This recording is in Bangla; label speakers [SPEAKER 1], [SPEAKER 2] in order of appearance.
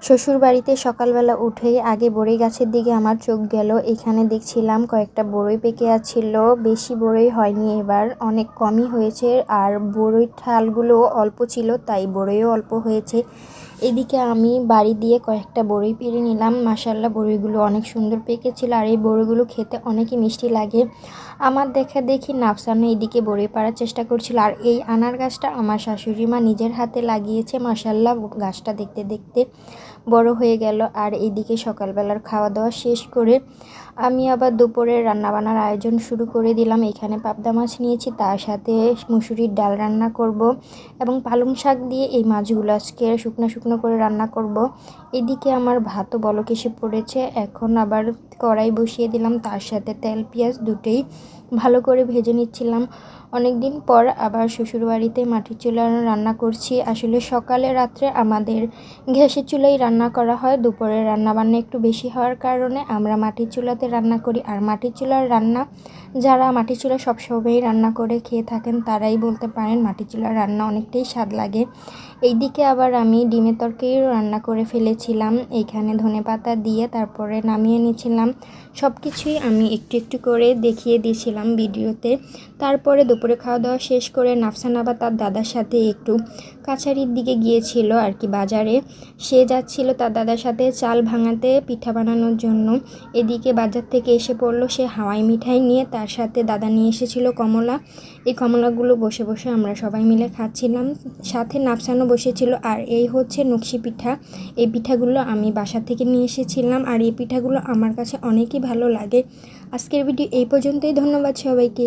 [SPEAKER 1] শ্বশুরবাড়িতে সকালবেলা উঠেই আগে বড়ই গাছের দিকে আমার চোখ গেল। এখানে দেখছিলাম কয়েকটা বড়ই পেকে আছিল। বেশি বড়ই হয়নি, এবার অনেক কমই হয়েছে। আর বড়ই ঠালগুলো অল্প ছিল, তাই বড়ইও অল্প হয়েছে। এদিকে আমি বাড়ি দিয়ে কয়েকটা বড়ই পেড়ে নিলাম। মাশাআল্লাহ, বড়ইগুলো অনেক সুন্দর পেকেছিল। আর এই বড়ইগুলো খেতে অনেকই মিষ্টি লাগে। আমার দেখা দেখি নাফসানও এদিকে বড়ই পাড়ার চেষ্টা করছিল। আর এই আনার গাছটা আমার শাশুড়ি মা নিজের হাতে লাগিয়েছে। মাশাআল্লাহ, গাছটা দেখতে দেখতে বড় হয়ে গেল। আর এইদিকে সকালবেলার খাওয়া দাওয়া শেষ করে আমি আবার দুপুরের রান্নাবান্নার আয়োজন শুরু করে দিলাম। এখানে পাবদা মাছ নিয়েছি, তার সাথে মুসুরির ডাল রান্না করব এবং পালং শাক দিয়ে এই মাছগুলো আজকে শুকনো শুকনো করে রান্না করব। এদিকে আমার ভাতও বলক এসে পড়েছে। এখন আবার কড়াই বসিয়ে দিলাম, তার সাথে তেল পেঁয়াজ দুটোই ভালো করে ভেজে নিচ্ছিলাম। অনেক দিন পর আবার শ্বশুরবাড়িতে মাটির চুলায় রান্না করছি। আসলে সকালে রাত্রে আমাদের গ্যাসের চুলাই রান্না করা হয়। দুপুরের রান্নাবান্না একটু বেশি হওয়ার কারণে আমরা মাটির চুলাতে রান্না করি। আর মাটির চুলার রান্না, যারা মাটির চুলা সবসময়ই রান্না করে খেয়ে থাকেন তারাই বলতে পারেন মাটির চুলার রান্না অনেকটাই স্বাদ লাগে। এইদিকে আবার আমি ডিমের তরকারিও রান্না করে ফেলেছিলাম। এইখানে ধনেপাতা দিয়ে তারপরে নামিয়ে নিয়েছিলাম। সব কিছুই আমি একটু একটু করে দেখিয়ে দিয়েছিলাম ভিডিওতে। তারপরে দুপুরে খাওয়া দাওয়া শেষ করে নাফসান আবার তার দাদার সাথে একটু কাছারির দিকে গিয়েছিল আর কি, বাজারে। সে যাচ্ছিল তার দাদার সাথে চাল ভাঙাতে, পিঠা বানানোর জন্য। এদিকে বাজার থেকে এসে পড়লো সে হাওয়াই মিঠাই নিয়ে, তার সাথে দাদা নিয়ে এসেছিল কমলা। এই কমলাগুলো বসে বসে আমরা সবাই মিলে খাচ্ছিলাম, সাথে নাফসানও বসেছিল। আর এই হচ্ছে নকশি পিঠা। এই পিঠাগুলো আমি বাসা থেকে নিয়ে এসেছিলাম, আর এই পিঠাগুলো আমার কাছে অনেকই ভালো লাগে। আজকের ভিডিও এই পর্যন্তই। ধন্যবাদ সবাইকে।